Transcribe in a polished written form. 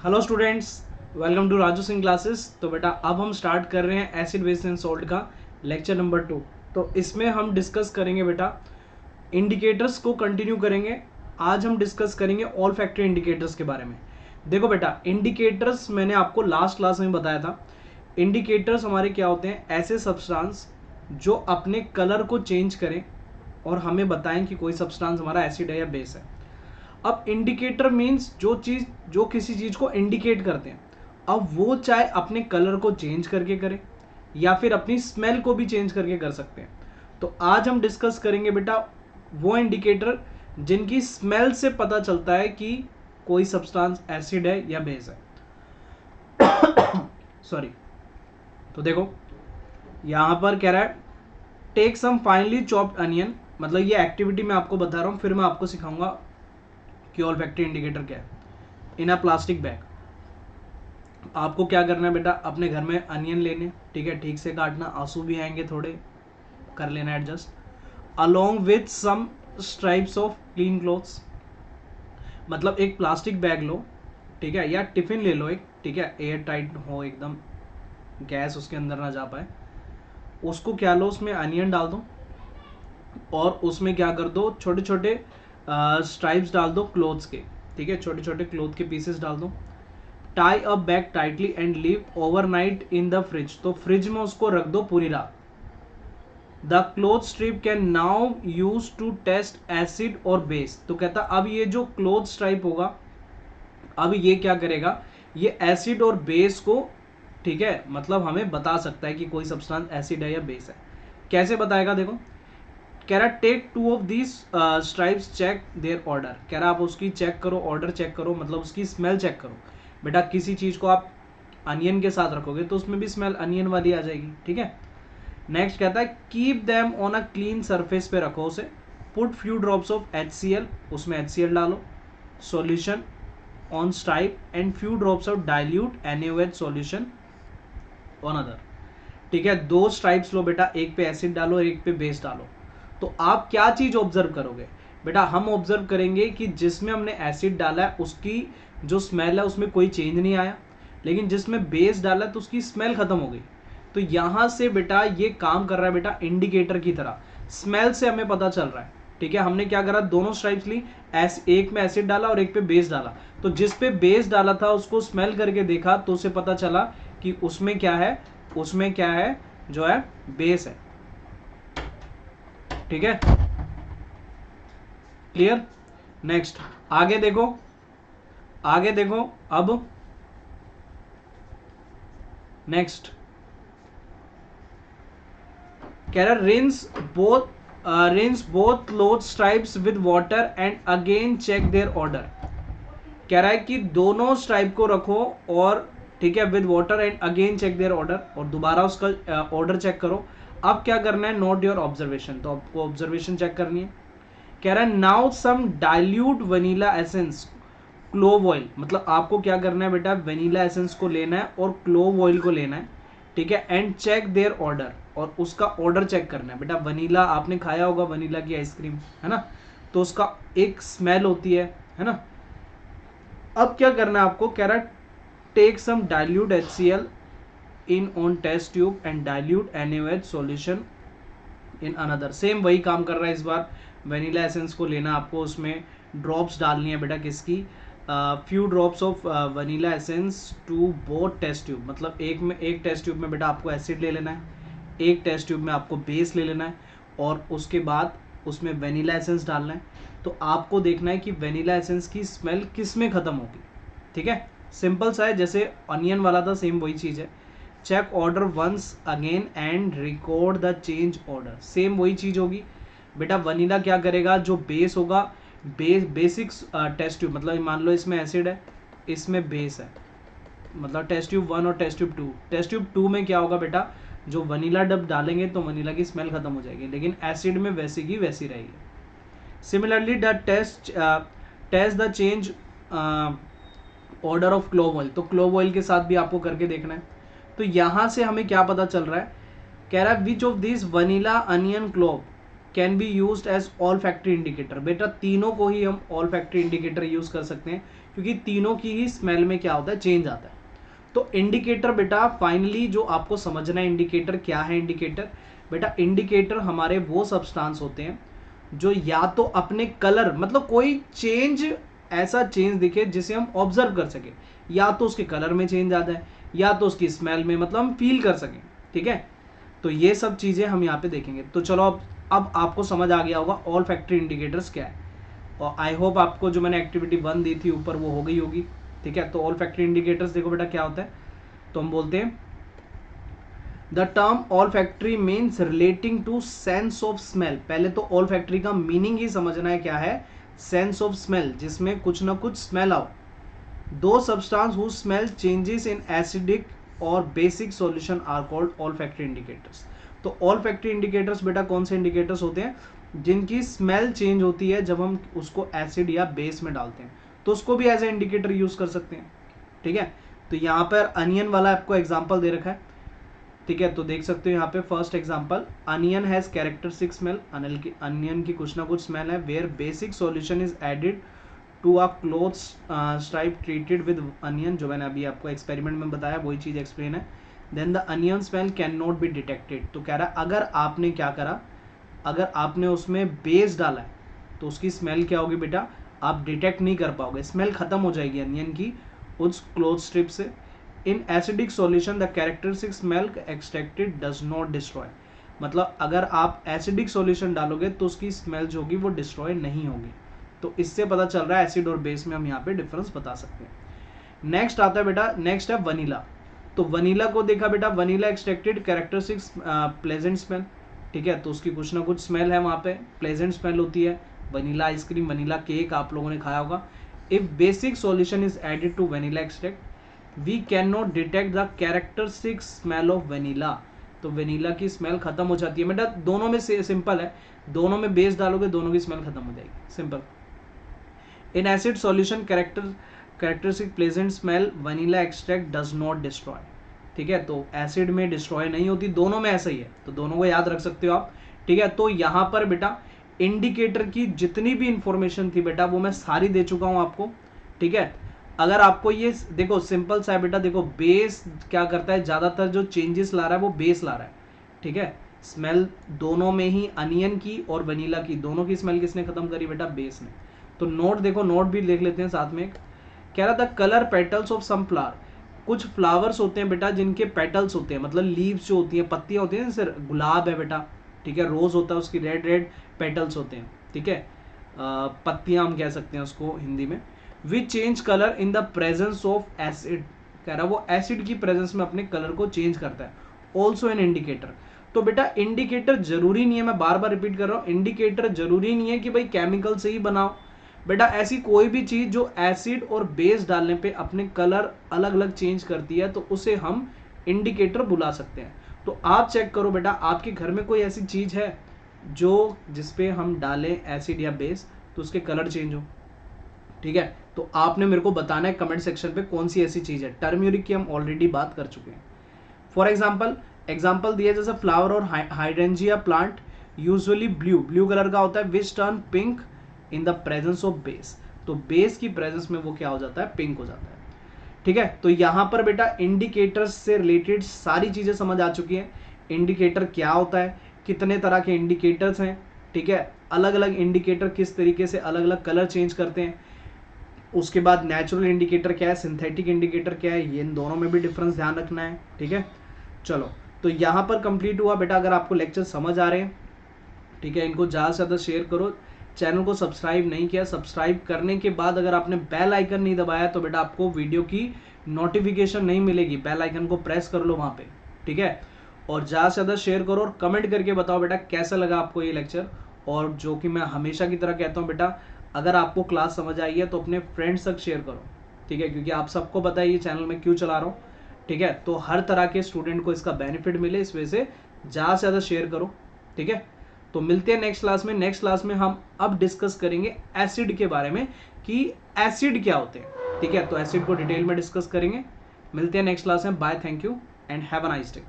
Hello students, welcome to Raju Singh classes. तो बेटा अब हम स्टार्ट कर रहे हैं एसिड बेस एंड सॉल्ट का लेक्चर नंबर 2। तो इसमें हम डिस्कस करेंगे बेटा इंडिकेटर्स को कंटिन्यू करेंगे। आज हम डिस्कस करेंगे ऑल फैक्टर इंडिकेटर्स के बारे में। देखो बेटा, इंडिकेटर्स मैंने आपको लास्ट क्लास में बताया था। इंडिकेटर्स हमारे क्या होते हैं? ऐसे सब्सटेंस जो अपने कलर को चेंज करें और हमें बताएं कि कोई सब्सटेंस हमारा एसिड है या बेस है। अब इंडिकेटर मीन्स जो किसी चीज को इंडिकेट करते हैं। अब वो चाहे अपने कलर को चेंज करके करें या फिर अपनी स्मेल को भी चेंज करके कर सकते हैं। तो आज हम डिस्कस करेंगे बेटा वो इंडिकेटर जिनकी स्मेल से पता चलता है कि कोई सब्सटेंस एसिड है या बेस है। सॉरी। तो देखो यहां पर कह रहा है take some finely chopped onion, मतलब ये एक्टिविटी मैं आपको बता रहा हूं, फिर मैं आपको सिखाऊंगा कि ऑलफैक्टरी इंडिकेटर क्या है। इन अ प्लास्टिक बैग आपको क्या करना है बेटा, अपने घर में अनियन लेने, ठीक है, ठीक से काटना, आंसू भी आएंगे थोड़े, कर लेना adjust, along with some stripes of clean clothes. मतलब एक प्लास्टिक बैग लो, ठीक है, या टिफिन ले लो एक, ठीक है, एयर टाइट हो एकदम, गैस उसके अंदर ना जा पाए। उसको क्या लो, उसमें अनियन डाल दो और उसमें क्या कर दो, छोटे छोटे स्ट्राइप्स डाल दो क्लोथ्स के, ठीक है, छोटे छोटे क्लोथ के पीसेस डाल दो। Tie a bag tightly and leave overnight in the fridge, तो फ्रिज में उसको रख दो पूरी रात। The cloth strip can now use to test acid और बेस। तो कहता अब ये जो क्लोथ स्ट्राइप होगा, अब ये क्या करेगा, ये एसिड और बेस को, ठीक है, मतलब हमें बता सकता है कि कोई सब्सटेंस एसिड है या बेस है। कैसे बताएगा? देखो कह रहा take two of these stripes check their order. कह रहा आप उसकी चेक करो, ऑर्डर चेक करो, मतलब उसकी स्मेल चेक करो। बेटा किसी चीज को आप अनियन के साथ रखोगे तो उसमें भी स्मेल अनियन वाली आ जाएगी, ठीक है। नेक्स्ट कहता है keep them on a clean surface पे रखो उसे। Put few drops of HCl, उसमें HCl डालो, solution on stripe and few drops of dilute NaOH solution on other. ठीक है, दो स्ट्राइप्स लो बेटा, एक पे एसिड डालो और एक पे बेस डालो। तो आप क्या चीज ऑब्जर्व करोगे बेटा? हम ऑब्जर्व करेंगे कि जिसमें हमने एसिड डाला है उसकी जो स्मेल है उसमें कोई चेंज नहीं आया, लेकिन जिसमें बेस डाला है तो उसकी स्मेल खत्म हो गई। तो यहां से बेटा ये काम कर रहा है बेटा इंडिकेटर की तरह, स्मेल से हमें पता चल रहा है, ठीक है। हमने क्या करा, दोनों स्ट्राइप्स ली, एक में एसिड डाला और एक पे बेस डाला। तो जिस पे बेस डाला था उसको स्मेल करके देखा तो उसे पता चला कि उसमें क्या है, उसमें क्या है, जो है बेस है, ठीक है, क्लियर। नेक्स्ट आगे देखो, आगे देखो अब नेक्स्ट कह रहा rinse both cloth stripes with water and again check their order. कह रहा है कि दोनों स्ट्राइप को रखो और, ठीक है, with water and again check their order, और दोबारा उसका ऑर्डर चेक करो। अब क्या करना है, नोट योर ऑब्जर्वेशन, तो आपको ऑब्जर्वेशन चेक करनी है। कह रहा है now some dilute vanilla essence clove oil, मतलब आपको क्या करना है बेटा, वनीला एसेंस को लेना है और क्लोव ऑयल को लेना है, ठीक है, एंड चेक देयर ऑर्डर, और उसका ऑर्डर चेक करना है। बेटा वनीला आपने खाया होगा, वनीला की आइसक्रीम, है ना, तो उसका एक स्मेल होती है ना। अब क्या करना है आपको, कह रहा है take some dilute HCl in on test tube and dilute NaOH solution in another. Same वही काम कर रहा है इस बार। वेनिला एसेंस को लेना आपको, उसमें ड्रॉप्स डालनी है बेटा किसकी, few drops of vanilla essence to both test tube, मतलब एक टेस्ट ट्यूब में बेटा आपको एसिड ले लेना है, एक टेस्ट ट्यूब में आपको बेस ले लेना है, और उसके बाद उसमें वेनिला एसेंस डालना है। तो आपको देखना है कि वेनिला एसेंस की स्मेल किस में खत्म होगी, ठीक है। सिंपल सा है, जैसे अनियन वाला था सेम वही चीज़ है। Check order once again and record the change order, same वही चीज़ होगी बेटा। वनीला क्या करेगा, जो बेस होगा, बेसिक टेस्ट ट्यूब, मतलब मान लो इसमें एसिड है, इसमें बेस है, मतलब टेस्ट ट्यूब 1 और टेस्ट ट्यूब 2। टेस्ट ट्यूब 2 में क्या होगा बेटा, जो वनीला डब डालेंगे तो वनीला की स्मेल खत्म हो जाएगी, लेकिन एसिड में वैसी की वैसी रहेगी। Similarly the test the change order of clove oil, तो क्लोव ऑयल के साथ भी आपको करके देखना है। तो यहां से हमें क्या पता चल रहा है, कह रहा है which of this vanilla onion clove can be used as olfactory indicator. बेटा तीनों को ही हम ऑल फैक्ट्री इंडिकेटर यूज कर सकते हैं क्योंकि तीनों की ही स्मेल में क्या होता है, चेंज आता है। तो इंडिकेटर बेटा फाइनली जो आपको समझना है, इंडिकेटर क्या है। इंडिकेटर बेटा, इंडिकेटर हमारे वो सब्सटेंस होते हैं जो या तो अपने कलर, मतलब कोई चेंज, ऐसा चेंज दिखे जिसे हम ऑब्जर्व कर सके, या तो उसके कलर में चेंज आता है या तो उसकी स्मेल में, मतलब हम फील कर सकें। ठीक है, तो ये सब चीजें हम यहाँ पे देखेंगे। तो चलो अब आपको समझ आ गया होगा ऑल फैक्ट्री इंडिकेटर्स क्या है। और आई होप आपको जो मैंने एक्टिविटी 1 दी थी ऊपर वो हो गई होगी। ठीक है, तो ऑल फैक्ट्री इंडिकेटर्स देखो बेटा क्या होता है। तो हम बोलते हैं the term olfactory means relating to sense of smell. पहले तो ऑल फैक्ट्री का मीनिंग ही समझना है क्या है, सेंस ऑफ स्मेल, जिसमें कुछ ना कुछ स्मेल आओ। दो substance whose smell changes in acidic और basic solution are called olfactory indicators. तो ऑल फैक्ट्री इंडिकेटर्स बेटा कौन से इंडिकेटर्स होते हैं, जिनकी स्मेल चेंज होती है जब हम उसको एसिड या बेस में डालते हैं, तो उसको भी एज ए इंडिकेटर यूज कर सकते हैं। ठीक है, तो यहाँ पर अनियन वाला आपको एग्जाम्पल दे रखा है। ठीक है, तो देख सकते हो यहाँ पे first example, onion has characteristic smell. Onion की कुछ ना कुछ स्मेल है। Where basic solution is added to a cloth strip treated with onion, जो मैंने अभी आपको एक्सपेरिमेंट में बताया वही चीज एक्सप्लेन है। Then the onion smell can not be detected. तो कह रहा है अगर आपने क्या करा, अगर आपने उसमें बेस डाला है तो उसकी स्मेल क्या होगी बेटा, आप डिटेक्ट नहीं कर पाओगे, स्मेल खत्म हो जाएगी अनियन की उस क्लोथ स्ट्रिप से। In acidic solution the characteristic smell extracted does not destroy. मतलब अगर आप एसिडिक सॉल्यूशन डालोगे तो उसकी स्मेल जो होगी वो डिस्ट्रॉय नहीं होगी। तो इससे पता चल रहा है एसिड और बेस में हम यहाँ पे डिफरेंस बता सकते हैं। नेक्स्ट आता है बेटा, नेक्स्ट है वनीला। तो वनीला को देखा बेटा, vanilla extracted characteristic pleasant smell. ठीक है, तो उसकी कुछ ना कुछ स्मेल है वहाँ पे, प्लेजेंट स्मेल होती है। वनीला आइसक्रीम, वनीला केक आप लोगों ने खाया होगा। If basic solution is added to vanilla extract we can not detect the characteristic smell of vanilla. तो वनीला की स्मेल खत्म हो जाती है बेटा, दोनों में से सिंपल है, दोनों में बेस डालोगे दोनों की स्मेल खत्म हो जाएगी, simple. In acid solution characteristic pleasant smell vanilla extract does not destroy. ठीक है, तो एसिड में डिस्ट्रॉय नहीं होती, दोनों में ऐसा ही है, तो दोनों को याद रख सकते हो आप। ठीक है, तो यहाँ पर बेटा इंडिकेटर की जितनी भी इंफॉर्मेशन थी बेटा वो मैं सारी दे चुका हूँ आपको। ठीक है, अगर आपको ये देखो सिंपल सा है बेटा, देखो बेस क्या करता है, ज्यादातर जो चेंजेस ला रहा है वो बेस ला रहा है। ठीक है, स्मेल दोनों में ही, अनियन की और वनीला की, दोनों की स्मेल किसने खत्म करी बेटा, बेस ने। तो नोट देखो, नोट भी देख लेते हैं साथ में। कह रहा था colour petals of some flower. कुछ फ्लावर्स होते हैं बेटा जिनके पेटल्स होते हैं, मतलब लीव्स जो होती हैं, पत्तियां होती हैं, जैसे गुलाब है बेटा, ठीक है, रोज होता है उसकी रेड रेड पेटल्स होते हैं। ठीक है, पत्तियां हम कह सकते हैं उसको हिंदी में। We change colour in the presence of acid. कह रहा वो एसिड की प्रेजेंस में अपने कलर को चेंज करता है। Also an indicator. तो बेटा इंडिकेटर जरूरी नहीं है, मैं बार बार रिपीट कर रहा हूँ, इंडिकेटर जरूरी नहीं है कि भाई केमिकल से ही बनाओ। बेटा ऐसी कोई भी चीज जो एसिड और बेस डालने पे अपने कलर अलग अलग चेंज करती है तो उसे हम इंडिकेटर बुला सकते हैं। तो आप चेक करो बेटा, आपके घर में कोई ऐसी चीज है जो जिसपे हम डालें एसिड या बेस तो उसके कलर चेंज हो। ठीक है, तो आपने मेरे को बताना है कमेंट सेक्शन पे कौन सी ऐसी चीज है। टर्मरिक की हम ऑलरेडी बात कर चुके हैं। फॉर एग्जाम्पल दिया जैसे फ्लावर और hydrangea plant usually blue colour का होता है, विच turn pink in the presence of base. तो बेस की प्रेजेंस में वो क्या हो जाता है, पिंक हो जाता है। ठीक है, तो यहां पर बेटा इंडिकेटर्स से रिलेटेड सारी चीजें समझ आ चुकी हैं। इंडिकेटर क्या होता है, कितने तरह के इंडिकेटर्स हैं, ठीक है, अलग अलग इंडिकेटर किस तरीके से अलग अलग कलर चेंज करते हैं, उसके बाद नेचुरल इंडिकेटर क्या है, सिंथेटिक इंडिकेटर क्या है, ये इन दोनों में भी डिफरेंस ध्यान रखना है। ठीक है, चलो तो यहाँ पर कंप्लीट हुआ बेटा। अगर आपको लेक्चर समझ आ रहे हैं, ठीक है, इनको ज़्यादा से ज़्यादा शेयर करो। चैनल को सब्सक्राइब नहीं किया, सब्सक्राइब करने के बाद अगर आपने बेल आइकन नहीं दबाया तो बेटा आपको वीडियो की नोटिफिकेशन नहीं मिलेगी। बेल आइकन को प्रेस कर लो वहाँ पे। ठीक है, और ज़्यादा से ज़्यादा शेयर करो और कमेंट करके बताओ बेटा कैसा लगा आपको ये लेक्चर। और जो कि मैं हमेशा की तरह कहता हूँ बेटा, अगर आपको क्लास समझ आई है तो अपने फ्रेंड्स तक शेयर करो। ठीक है, क्योंकि आप सबको पता है ये चैनल मैं क्यों चला रहा हूँ। ठीक है, तो हर तरह के स्टूडेंट को इसका बेनिफिट मिले, इस वजह से ज़्यादा से ज़्यादा शेयर करो। ठीक है, तो मिलते हैं नेक्स्ट क्लास में। नेक्स्ट क्लास में हम अब डिस्कस करेंगे एसिड के बारे में कि एसिड क्या होते हैं। ठीक है, तो एसिड को डिटेल में डिस्कस करेंगे। मिलते हैं नेक्स्ट क्लास में। Bye, thank you and have a nice day.